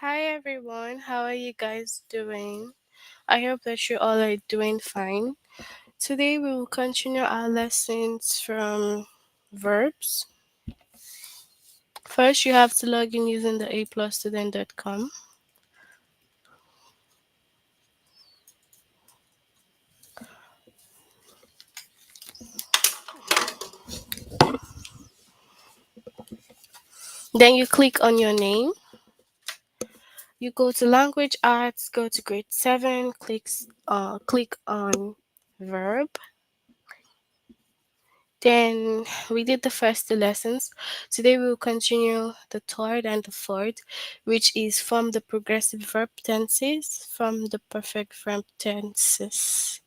Hi everyone, how are you guys doing? I hope that you all are doing fine. Today we will continue our lessons from verbs. First, you have to log in using the aplusstudent.com. Then you click on your name. You go to language arts, go to grade 7, click on verb. Then we did the first two lessons. Today we will continue the third and the fourth, which is from the progressive verb tenses, from the perfect verb tenses.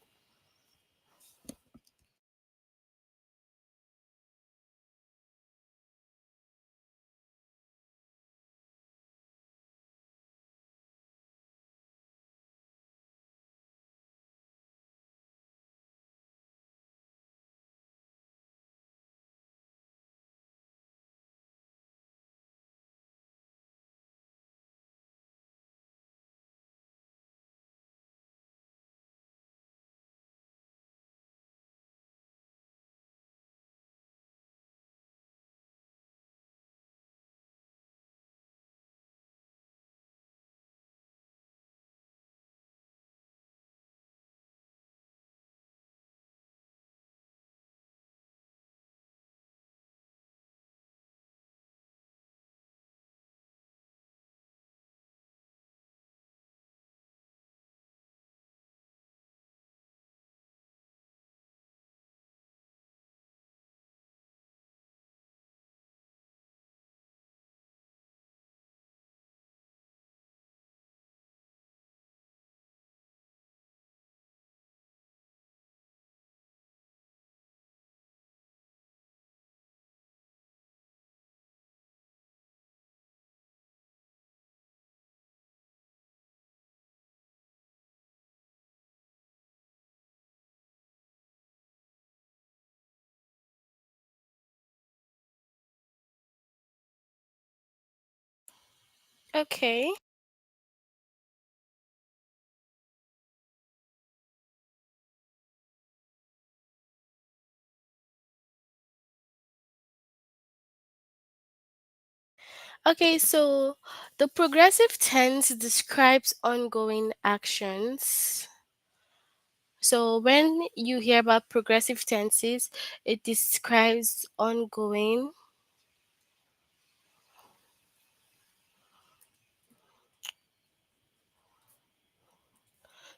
Okay. Okay, so the progressive tense describes ongoing actions. So when you hear about progressive tenses, it describes ongoing.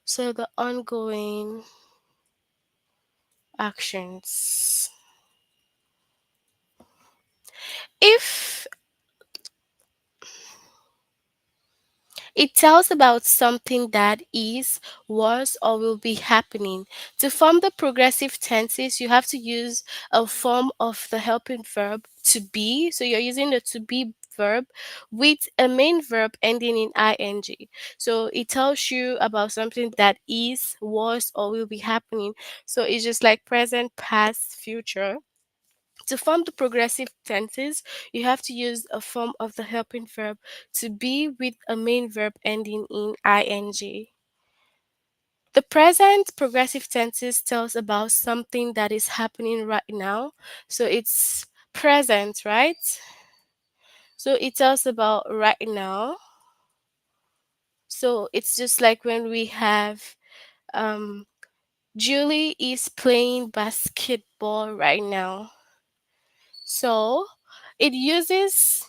So the ongoing actions. If it tells about something that is, was, or will be happening. To form the progressive tenses, you have to use a form of the helping verb to be. So you're using the to be verb with a main verb ending in ing. So it tells you about something that is, was, or will be happening. So it's just like present, past, future. To form the progressive tenses, you have to use a form of the helping verb to be with a main verb ending in ing. The present progressive tenses tells about something that is happening right now. So it's present, right? So it tells about right now. So it's just like when we have um Julie is playing basketball right now. So it uses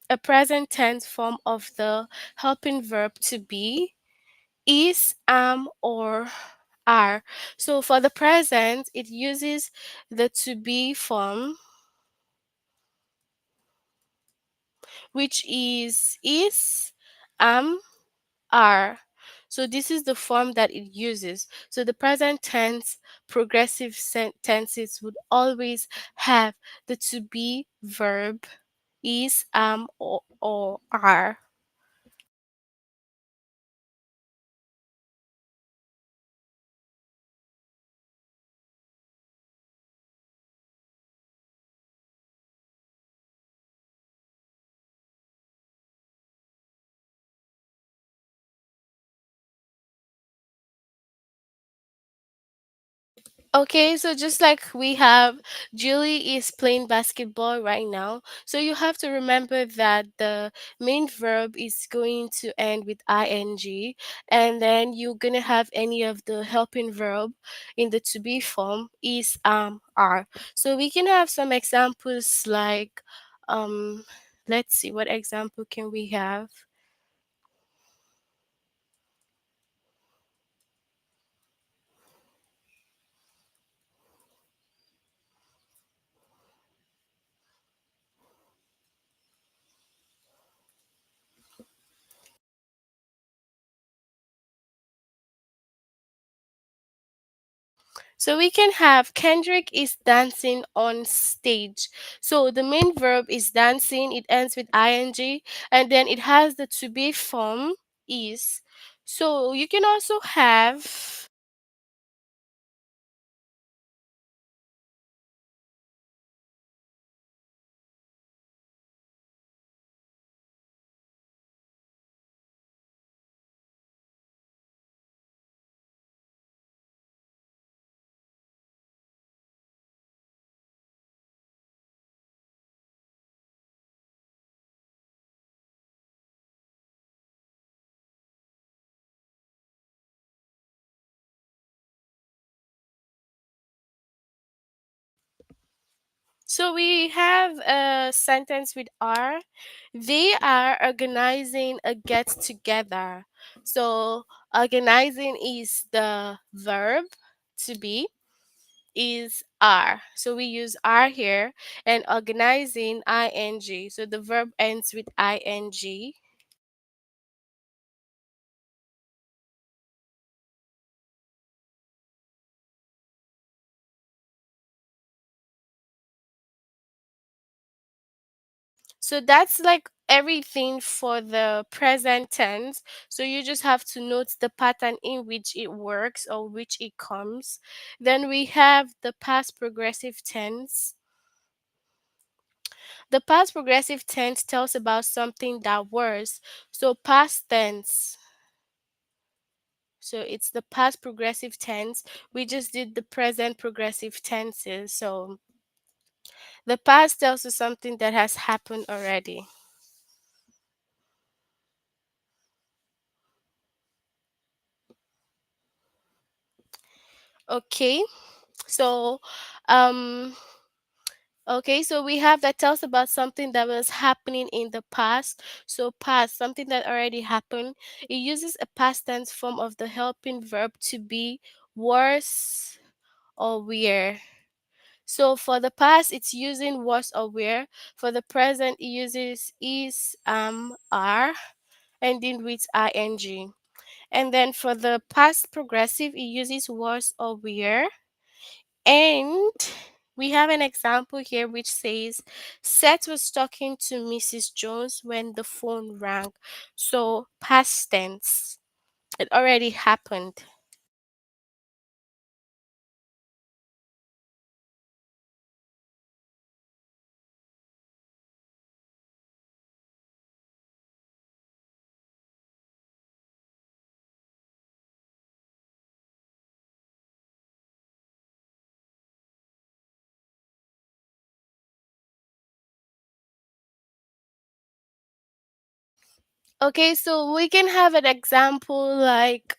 a present tense form of the helping verb to be, is, am, or are. So for the present, it uses the to be form, which is, am, are. So this is the form that it uses. So the present tense progressive tenses would always have the to be verb, is, am, or are. Okay, so just like we have, Julie is playing basketball right now. So you have to remember that the main verb is going to end with ing, and then you're gonna have any of the helping verb in the to be form is are. So we can have some examples like um let's see, what example can we have? So we can have Kendrick is dancing on stage. So the main verb is dancing, it ends with ing, and then it has the to be form is. So you can also have. So we have a sentence with are. They are organizing a get together. So organizing is the verb to be, is are. So we use are here, and organizing ing. So the verb ends with ing. So that's like everything for the present tense. So you just have to note the pattern in which it works or which it comes. Then we have the past progressive tense. The past progressive tense tells about something that was. So past tense. So it's the past progressive tense. We just did the present progressive tenses. So the past tells us something that has happened already. Okay. So um okay, so we have that tells about something that was happening in the past. So past, something that already happened. It uses a past tense form of the helping verb to be, was, or were. So for the past, it's using was or were. For the present, it uses is, are, ending with ing. And then for the past progressive, it uses was or were. And we have an example here which says Seth was talking to Mrs. Jones when the phone rang. So past tense. It already happened. Okay, so we can have an example like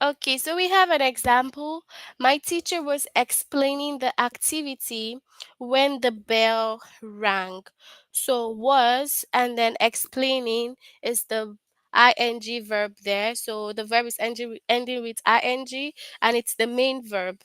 okay, so we have an example. My teacher was explaining the activity when the bell rang. So was and then explaining is the ing verb there. So the verb is ending with ing, and it's the main verb.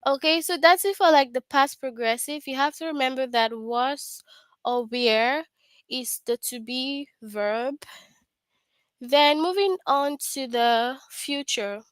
Okay, so that's it for like the past progressive. You have to remember that was or were is the to be verb. Then moving on to the future.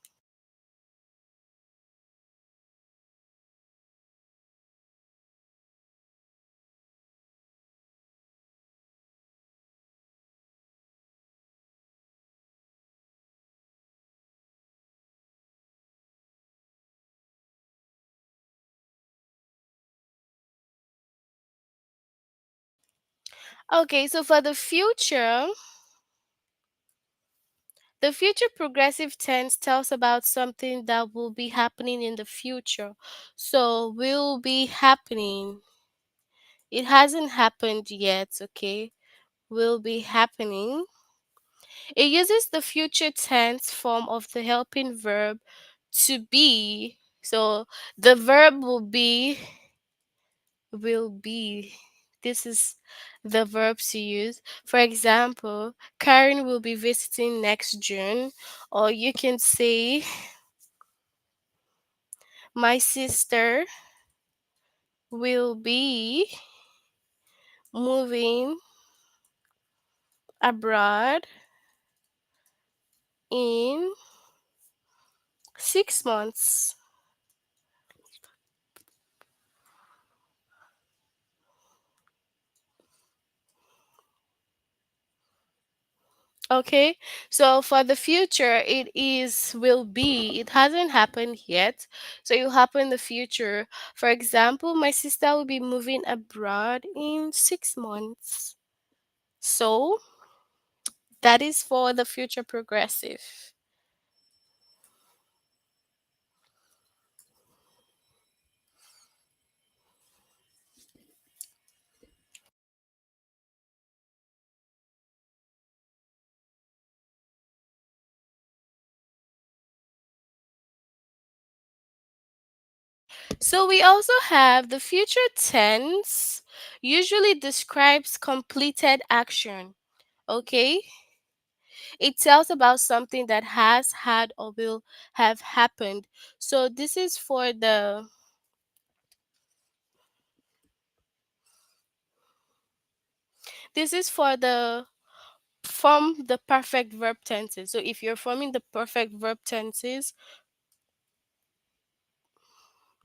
Okay, so for the future progressive tense tells about something that will be happening in the future. So will be happening. It hasn't happened yet, okay? Will be happening. It uses the future tense form of the helping verb to be. So the verb will be. This is the verb to use. For example, Karen will be visiting next June, or you can say my sister will be moving abroad in 6 months. Okay, so for the future, it is will be. It hasn't happened yet, so it will happen in the future. For example, my sister will be moving abroad in 6 months. So that is for the future progressive. So we also have the future tense usually describes completed action. Okay, it tells about something that has had or will have happened. So this is for the form the perfect verb tenses. So if you're forming the perfect verb tenses,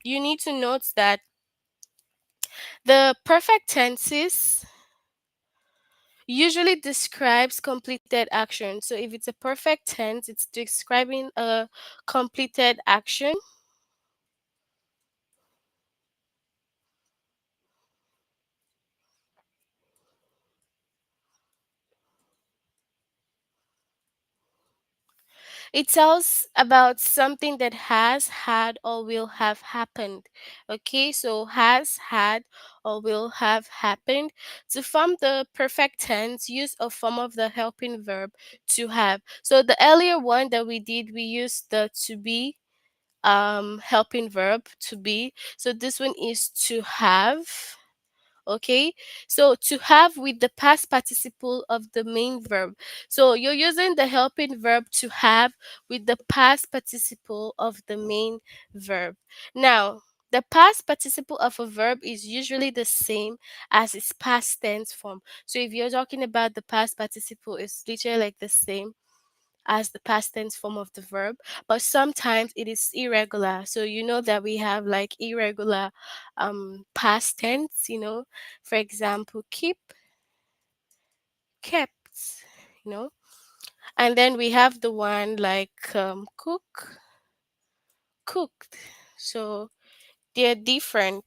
you need to note that the perfect tenses usually describes completed action. So if it's a perfect tense, it's describing a completed action. It tells about something that has had or will have happened. Okay, so has had or will have happened. To form the perfect tense, use a form of the helping verb to have. So the earlier one that we did, we used the to be helping verb to be. So this one is to have. Okay, so to have with the past participle of the main verb. So you're using the helping verb to have with the past participle of the main verb. Now, the past participle of a verb is usually the same as its past tense form. So if you're talking about the past participle, it's literally like the same as the past tense form of the verb, but sometimes it is irregular. So you know that we have like irregular past tense, for example, keep, kept, you know. And then we have the one like cook, cooked. So they're different.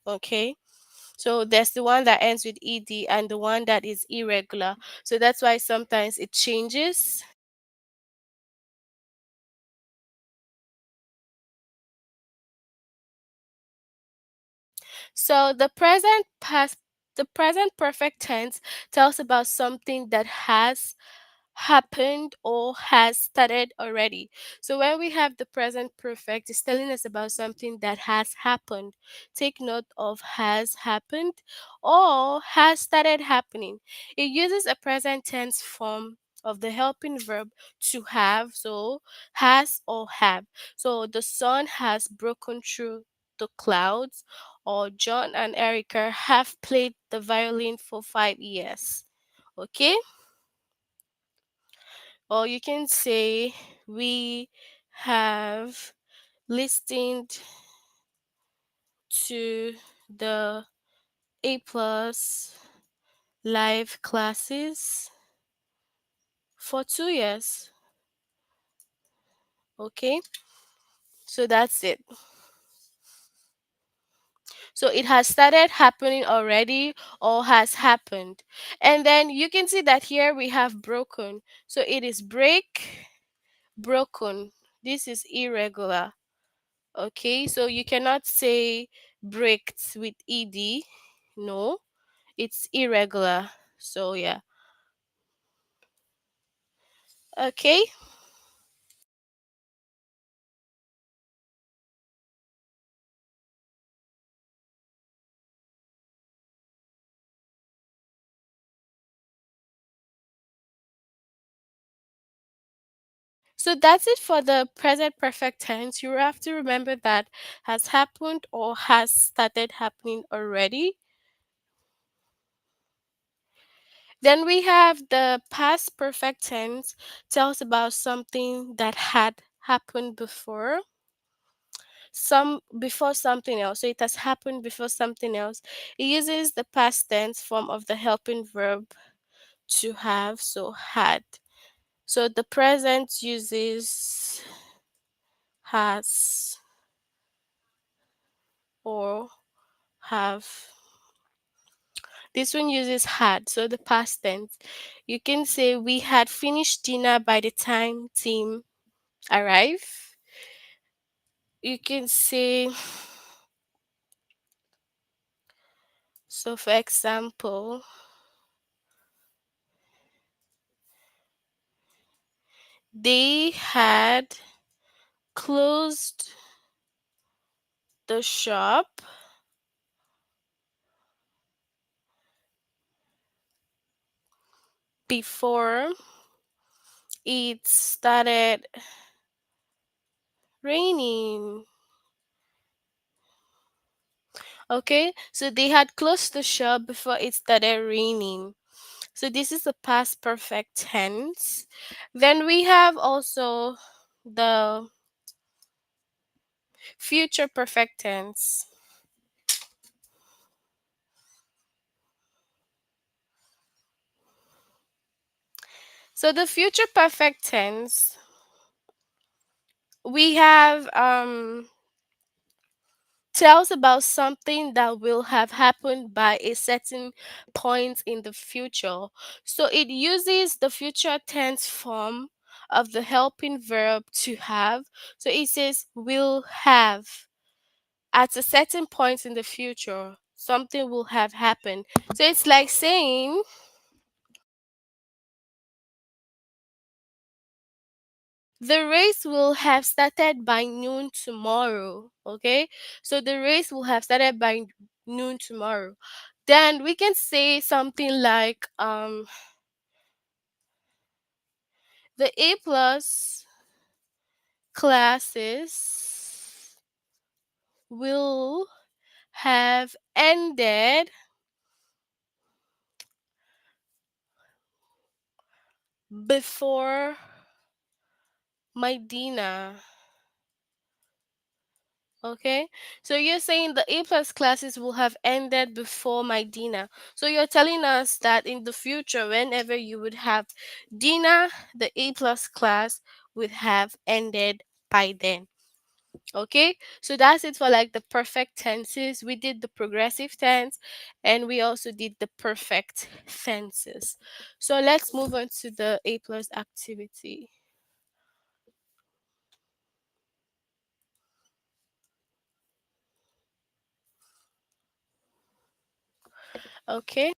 Okay. So there's the one that ends with ed and the one that is irregular. So that's why sometimes it changes. So the present perfect tense tells about something that has happened or has started already. So when we have the present perfect, it's telling us about something that has happened. Take note of has happened or has started happening. It uses a present tense form of the helping verb to have, so has or have. So the sun has broken through to clouds, or John and Erica have played the violin for 5 years. Okay? Or you can say, we have listened to the A plus live classes for 2 years. Okay? So that's it. So it has started happening already or has happened. And then you can see that here we have broken. So it is break, broken. This is irregular. Okay, so you cannot say breaked with ed. No, it's irregular. So yeah. Okay. So that's it for the present perfect tense. You have to remember that has happened or has started happening already. Then we have the past perfect tense, tells about something that had happened before, some before something else. So it has happened before something else. It uses the past tense form of the helping verb to have, so had. So the present uses has or have. This one uses had, so the past tense. You can say, we had finished dinner by the time team arrive. You can say, so for example, they had closed the shop before it started raining. Okay, so they had closed the shop before it started raining. So this is the past perfect tense. Then we have also the future perfect tense. So the future perfect tense, we have tells about something that will have happened by a certain point in the future. So it uses the future tense form of the helping verb to have. So it says will have. At a certain point in the future, something will have happened. So it's like saying the race will have started by noon tomorrow. Okay, so the race will have started by noon tomorrow. Then we can say something like the A plus classes will have ended before my dinner. Okay, so you're saying the A plus classes will have ended before my dinner. So you're telling us that in the future, whenever you would have dinner, the A plus class would have ended by then. Okay, so that's it for like the perfect tenses. We did the progressive tense and we also did the perfect tenses. So let's move on to the A plus activity. Okay.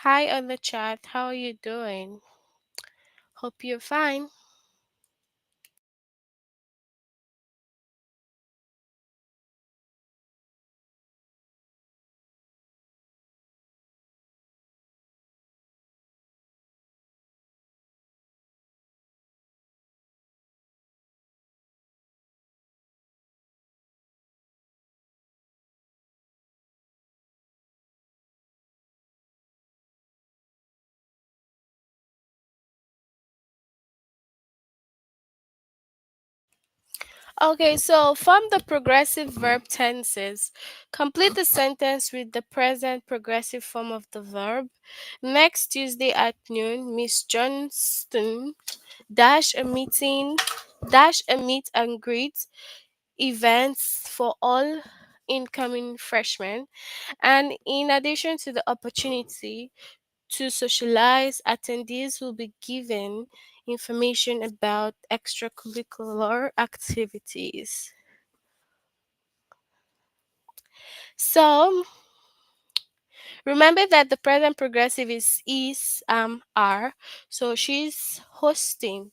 Hi on the chat. How are you doing? Hope you're fine. Okay, so from the progressive verb tenses, complete the sentence with the present progressive form of the verb. Next Tuesday at noon, Miss Johnston dash a meet and greet events for all incoming freshmen. And in addition to the opportunity to socialize, attendees will be given information about extracurricular activities. So remember that the present progressive is are. So she's hosting.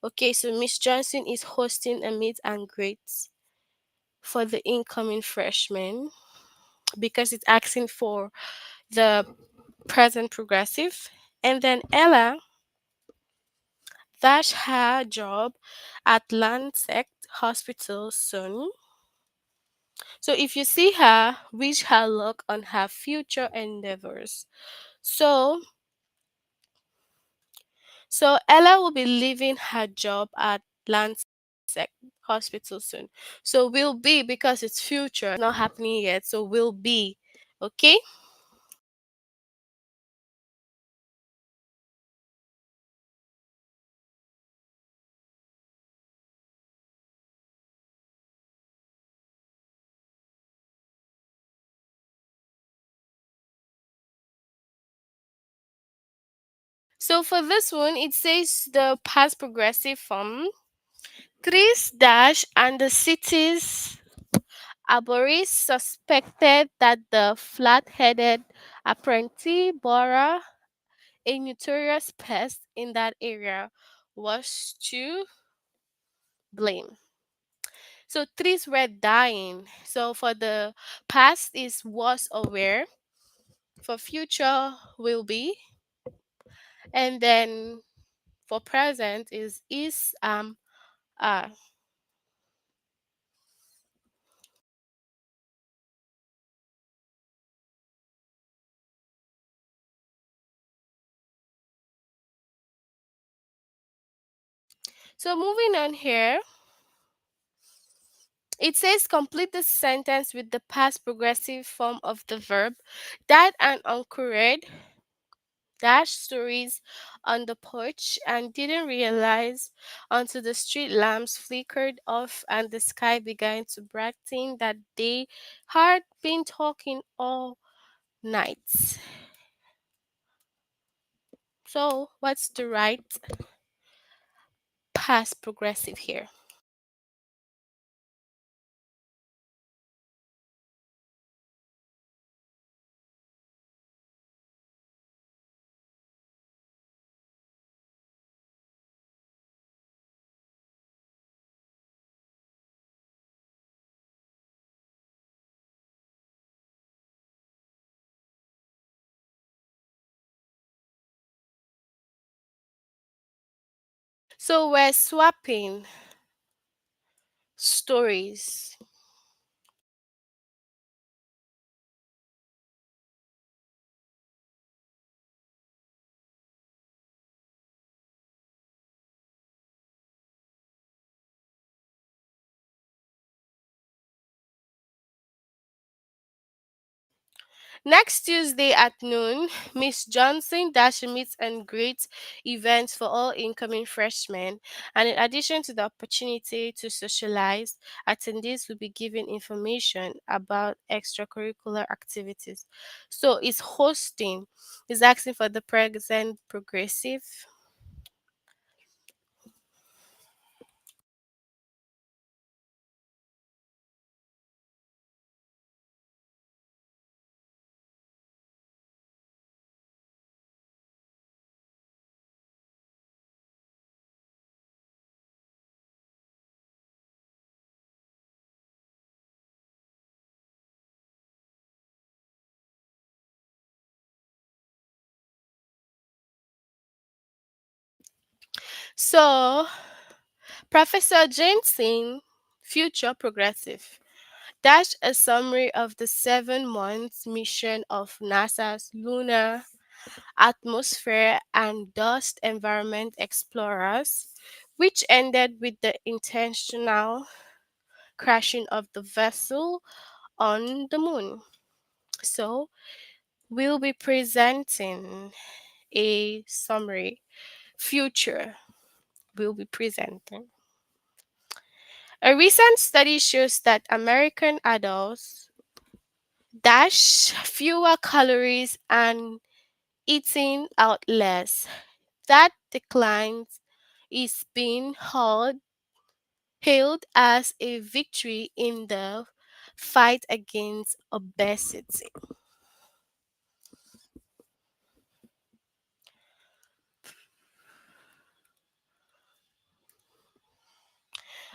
Okay, so Miss Johnson is hosting a meet and greet for the incoming freshmen because it's asking for the present progressive. And then Ella, that's her job at Lancet Hospital soon. So if you see her, wish her luck on her future endeavors. So so Ella will be leaving her job at Lancet Hospital soon. So will be because it's future, not happening yet. So will be. Okay? So for this one, it says the past progressive form. Chris Dash and the city's arborists suspected that the flat-headed apprentice Bora, a notorious pest in that area, was to blame. So trees were dying. So for the past is was aware, for future will be, and then for present is are. So moving on here, it says complete the sentence with the past progressive form of the verb. That and occurred dash stories on the porch and didn't realize until the street lamps flickered off and the sky began to brighten that they had been talking all night. So, what's the right past progressive here? So, we're swapping stories. Next Tuesday at noon, Miss Johnson dash meets and greets events for all incoming freshmen. And in addition to the opportunity to socialize, attendees will be given information about extracurricular activities. So it's hosting, is asking for the present progressive. So, Professor Jensen, future progressive, dash a summary of the 7 months mission of NASA's Lunar Atmosphere and Dust Environment Explorers, which ended with the intentional crashing of the vessel on the moon. So, we'll be presenting a summary. Future will be presenting. A recent study shows that American adults dash fewer calories and eating out less. That decline is being hailed as a victory in the fight against obesity.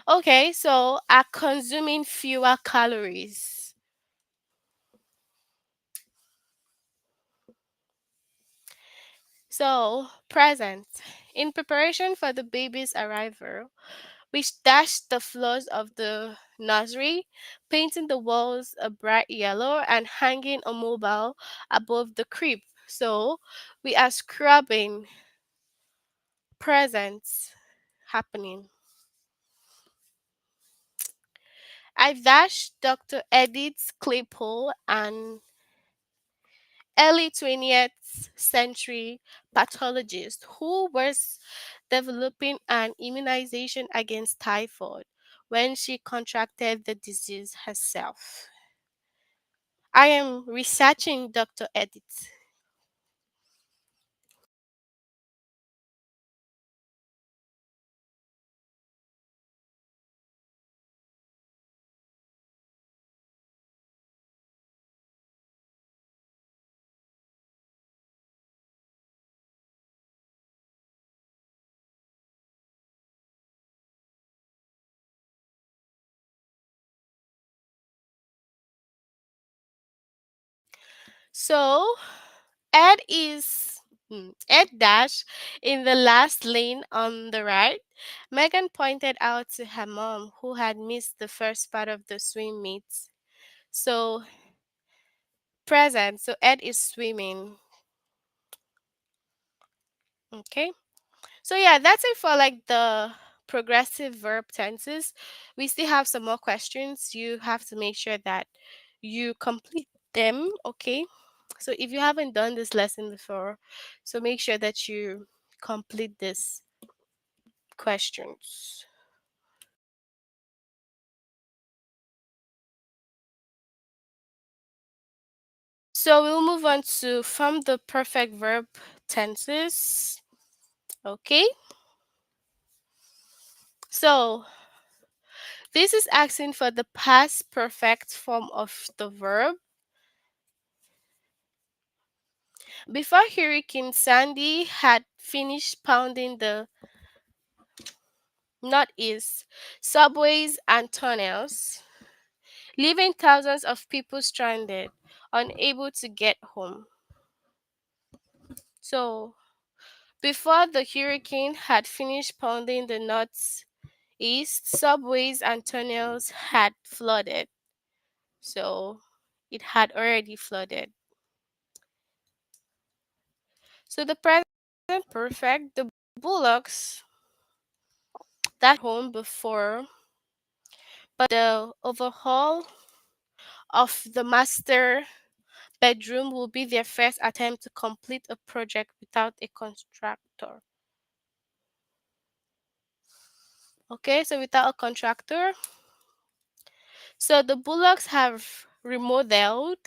Okay, so are consuming fewer calories. So, present. In preparation for the baby's arrival, we dashed the floors of the nursery, painting the walls a bright yellow and hanging a mobile above the crib. So, we are scrubbing presents happening. I've dashed Dr. Edith Claypool, an early 20th century pathologist who was developing an immunization against typhoid when she contracted the disease herself. I am researching Dr. Edith. So, Ed is Ed dash in the last lane on the right. Megan pointed out to her mom, who had missed the first part of the swim meet. So, present. So, Ed is swimming. Okay. So yeah, that's it for like the progressive verb tenses. We still have some more questions. You have to make sure that you complete them, okay? So if you haven't done this lesson before, so make sure that you complete these questions. So we'll move on to from the perfect verb tenses. Okay? So this is asking for the past perfect form of the verb. Before Hurricane Sandy had finished pounding the Northeast, subways and tunnels, leaving thousands of people stranded, unable to get home. So, before the hurricane had finished pounding the Northeast, subways and tunnels had flooded. So, it had already flooded. So, the present perfect, the bullocks that home before, but the overhaul of the master bedroom will be their first attempt to complete a project without a contractor. Okay, so without a contractor. So the Bullocks have remodeled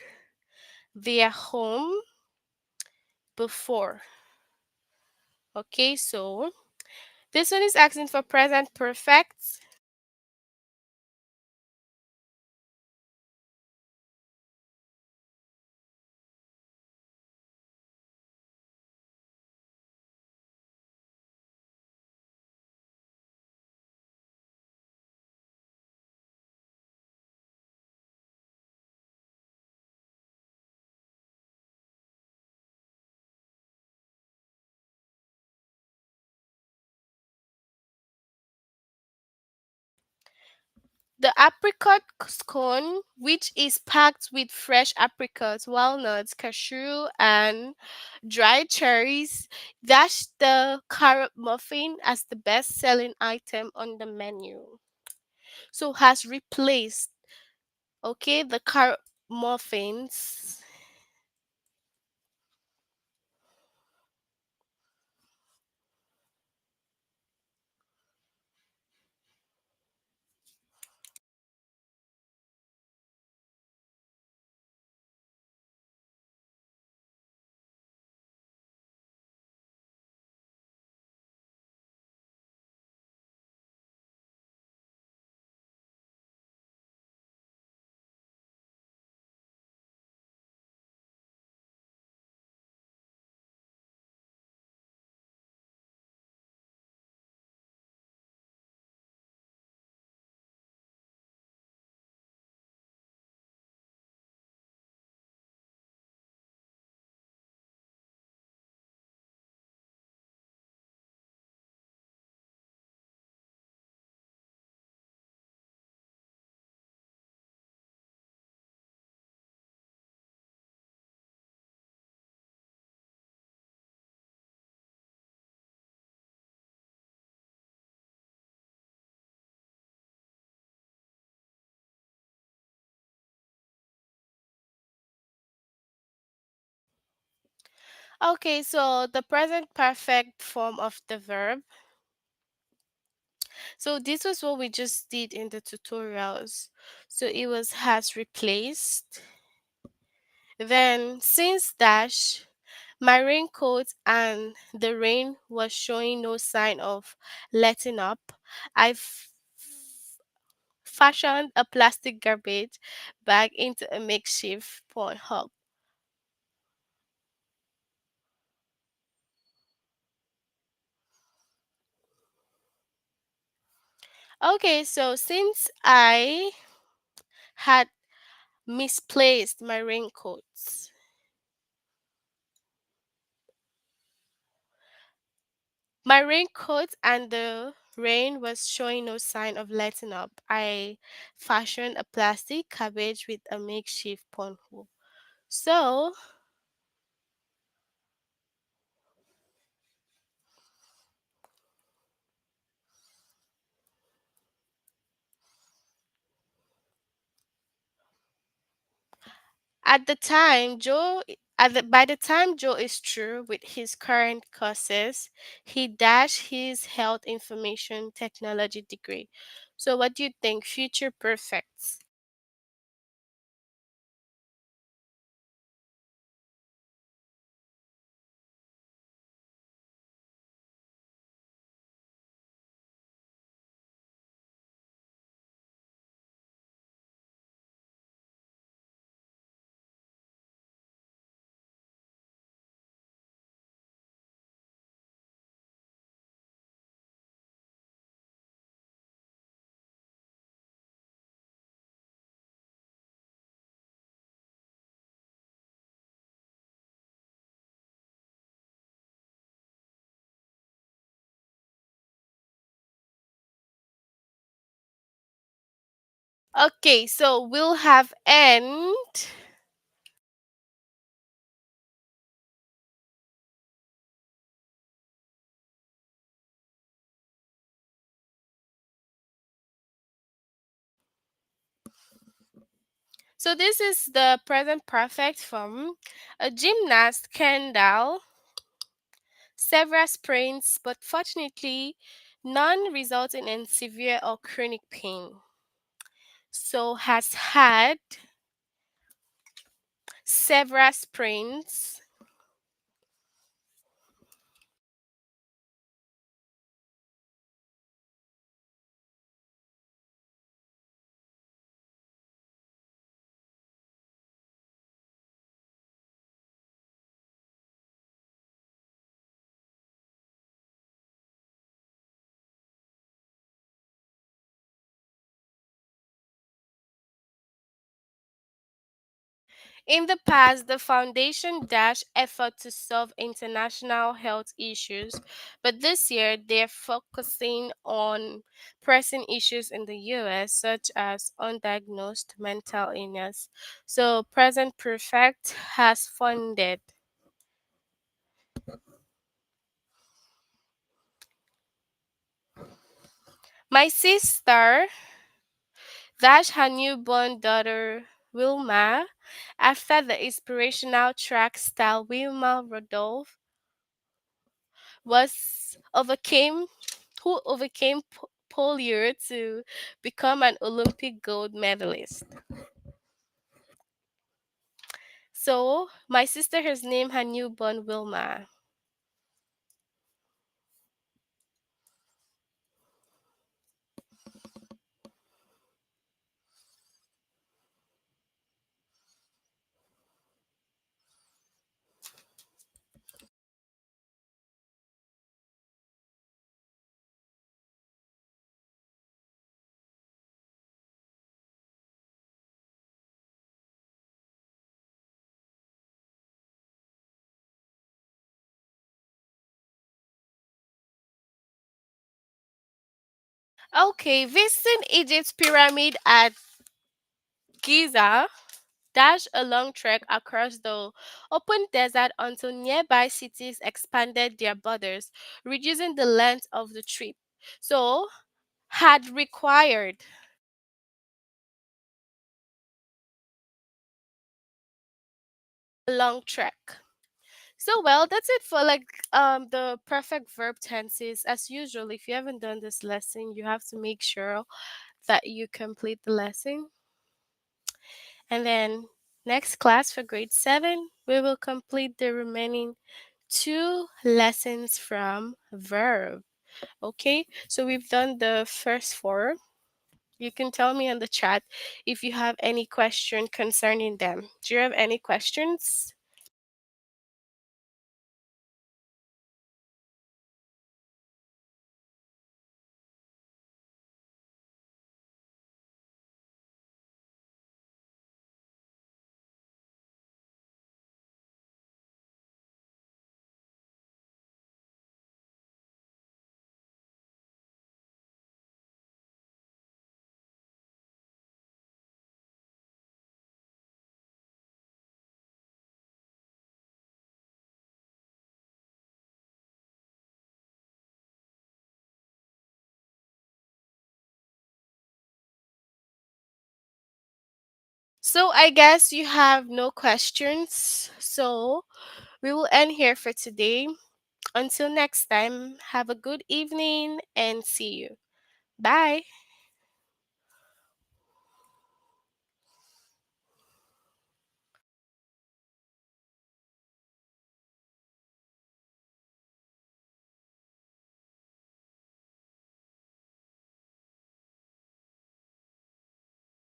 their home before. Okay, so this one is asking for present perfect. The apricot scone, which is packed with fresh apricots, walnuts, cashew, and dried cherries, that's the carrot muffin as the best selling item on the menu. So has replaced, okay, the carrot muffins. Okay, so the present perfect form of the verb. So this was what we just did in the tutorials. So it was has replaced. Then since dash, my raincoat and the rain was showing no sign of letting up, I fashioned a plastic garbage bag into a makeshift pond hub. Okay, so since I had misplaced my raincoats, my raincoat and the rain was showing no sign of letting up. I fashioned a plastic cabbage with a makeshift pond hole. So at the time, by the time Joe is through with his current courses, he dashed his health information technology degree. So, what do you think? Future perfects. Okay, so we'll have end. So this is the present perfect form. A gymnast Kendall several sprains, but fortunately, none resulting in severe or chronic pain. So has had several sprains. In the past, the foundation dashed effort to solve international health issues, but this year they're focusing on pressing issues in the US, such as undiagnosed mental illness. So, Present Perfect has funded. My sister dashed her newborn daughter Wilma after the inspirational track star Wilma Rudolph was overcame who overcame polio to become an Olympic gold medalist. So my sister has named her newborn Wilma. Okay, visiting Egypt's pyramid at Giza dash a long trek across the open desert until nearby cities expanded their borders, reducing the length of the trip. So had required a long trek. So well, that's it for the perfect verb tenses. As usual, if you haven't done this lesson, you have to make sure that you complete the lesson. And then next class for grade 7, we will complete the remaining 2 lessons from verb. Okay? So we've done the first 4. You can tell me in the chat if you have any question concerning them. Do you have any questions? So I guess you have no questions. So we will end here for today. Until next time, have a good evening and see you. Bye.